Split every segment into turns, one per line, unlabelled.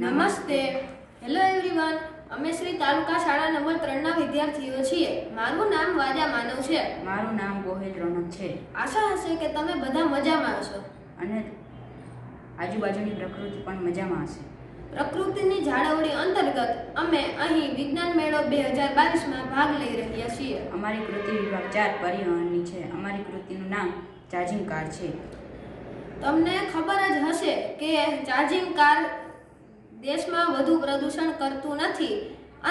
નમસ્તે. Hello everyone. અમે શ્રી તાલુકા શાળા નંબર 3 ના વિદ્યાર્થીઓ છીએ. મારું નામ વાજા માનવ છે.
મારું નામ ગોહિલ રોનક છે.
આશા હશે કે તમે બધા મજામાં હશો
અને આજુબાજુની પ્રકૃતિ પણ મજામાં હશે.
પ્રકૃતિની જાળવણી અંતર્ગત અમે અહીં વિજ્ઞાન મેળો 2022માં ભાગ લઈ રહ્યા છીએ.
અમારી કૃતિ વિભાગ 4 પરિવહનની છે. અમારી કૃતિનું નામ ચાર્જિંગ કાર છે.
તમને ખબર જ હશે કે ચાર્જિંગ કાર દેશમાં વધુ પ્રદૂષણ કરતું નથી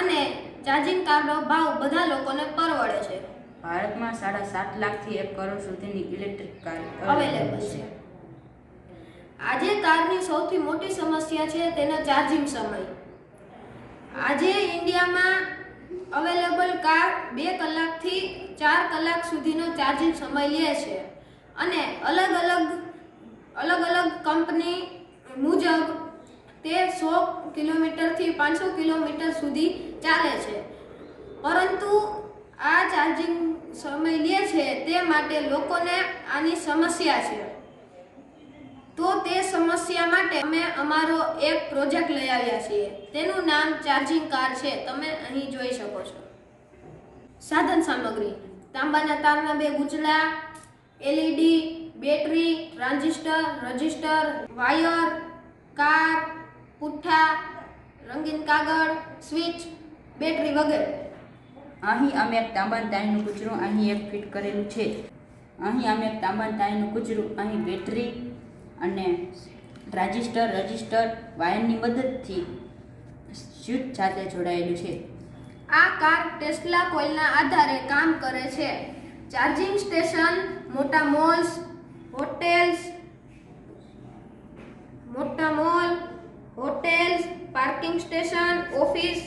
અને ચાર્જિંગ કારનો ભાવ બધા લોકોને પરવડે છે.
ભારતમાં 7.5 લાખથી 1 કરોડ સુધીની ઇલેક્ટ્રિક કાર
અવેલેબલ છે. આજે કારની સૌથી મોટી સમસ્યા છે તેનો ચાર્જિંગ સમય. આજે ઇન્ડિયામાં અવેલેબલ કાર 2 કલાકથી 4 કલાક સુધીનો ચાર્જિંગ સમય લે છે અને અલગ અલગ કંપની મુજબ તે 100 કિલોમીટરથી 500 કિલોમીટર સુધી ચાલે છે. પરંતુ આ ચાર્જિંગ સમય લે છે તે માટે લોકોને આની સમસ્યા છે. તો તે સમસ્યા માટે અમે અમારો એક પ્રોજેક્ટ લઈ આવ્યા છીએ. તેનું નામ ચાર્જિંગ કાર છે. તમે અહીં જોઈ શકો છો. સાધન સામગ્રી: તાંબાના તારના 2 ગુંચલા, LED, battery, transistor, register, wire, car, પુઠ્ઠા, રંગીન કાગળ, સ્વિચ, બેટરી વગેરે.
અહીં અમે એક તાંબાના તારનું કૂચરું અહીં એક ફિટ કરેલું છે. અહીં અમે એક તાંબાના તારનું કૂચરું અહીં બેટરી અને ટ્રાન્ઝિસ્ટર, રજિસ્ટર, વાયરની મદદથી સ્વિચ સાથે જોડાયેલું છે.
આ કાર ટેસ્લા કોઇલના આધારે કામ કરે છે. ચાર્જિંગ સ્ટેશન મોટા mall, hotels, parking station, office,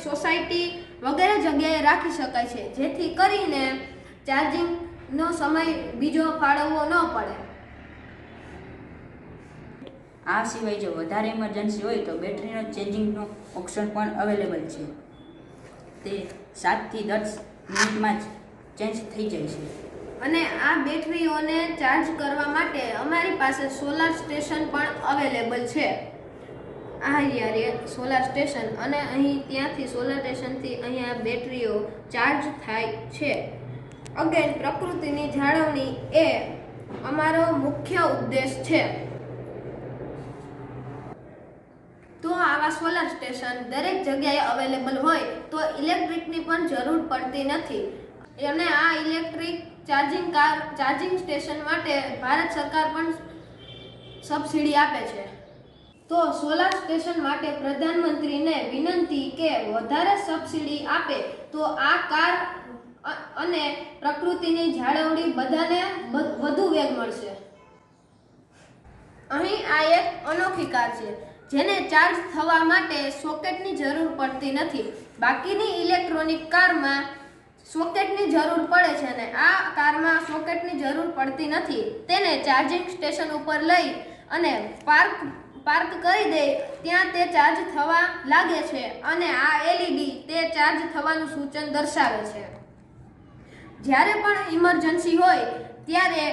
society વગેરે જગ્યાએ રાખી શકાય છે, જેથી કરીને ચાર્જિંગનો સમય બીજો ફાળવવો ન પડે.
આ સિવાય જો વધારે ઇમરજન્સી હોય તો બેટરીનો ચેન્જિંગનો ઓપ્શન પણ અવેલેબલ છે. તે 7 થી 10 મિનિટમાં જ ચેન્જ થઈ જાય છે.
અને આ બેટરીઓને ચાર્જ કરવા માટે અમારી પાસે સોલાર સ્ટેશન પણ અવેલેબલ છે. આ સોલાર સ્ટેશન અને અહીં ત્યાંથી સોલાર સ્ટેશનથી અહીંયા બેટરીઓ ચાર્જ થાય છે. અગેન પ્રકૃતિની જાળવણી એ અમારો મુખ્ય ઉદ્દેશ છે. તો આવા સોલાર સ્ટેશન દરેક જગ્યાએ અવેલેબલ હોય તો ઇલેક્ટ્રિકની પણ જરૂર પડતી નથી. અને આ ઇલેક્ટ્રિક ચાર્જિંગ સ્ટેશન માટે ભારત સરકાર પણ સબસિડી આપે છે. તો સોલાર સ્ટેશન માટે પ્રધાનમંત્રીને વિનંતી કે વધારે સબસિડી આપે તો આ કાર અને પ્રકૃતિની જાળવણી બધાને વધુ વેગ મળશે. અહીં આ એક અનોખી કાર છે જેને ચાર્જ થવા માટે સોકેટની જરૂર પડતી નથી. બાકીની ઇલેક્ટ્રોનિક કારમાં સોકેટની જરૂર પડે છે અને આ કારમાં સોકેટની જરૂર પડતી નથી. તેને ચાર્જિંગ સ્ટેશન ઉપર લઈ અને પાર્ક કરી દે ત્યાં તે ચાર્જ થવા લાગે છે અને આ એલઈડી તે ચાર્જ થવાનું સૂચન દર્શાવે છે. જ્યારે પણ ઇમરજન્સી હોય ત્યારે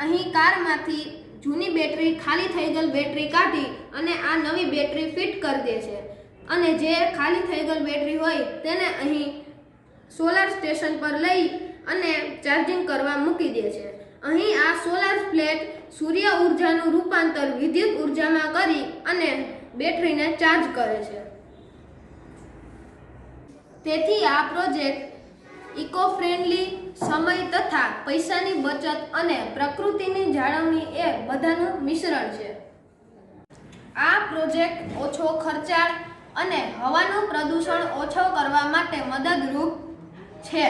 અહીં કારમાંથી જૂની બેટરી, ખાલી થઈ ગયેલ બેટરી કાઢી અને આ નવી બેટરી ફિટ કરી દે છે અને જે ખાલી થઈ ગયેલ બેટરી હોય તેને અહીં સોલાર સ્ટેશન પર લઈ અને ચાર્જિંગ કરવા મૂકી દે છે. અહીં આ સોલાર પ્લેટ સૂર્ય ઉર્જાનું રૂપાંતર વિદ્યુત ઉર્જામાં કરી અને બેટરીને ચાર્જ કરે છે. તેથી આ પ્રોજેક્ટ ઇકો ફ્રેન્ડલી, સમય તથા પૈસાની બચત અને પ્રકૃતિની જાળવણી એ બધાનું મિશ્રણ છે. આ પ્રોજેક્ટ ઓછો ખર્ચાળ અને હવાનું પ્રદૂષણ ઓછો કરવા માટે મદદરૂપ છે.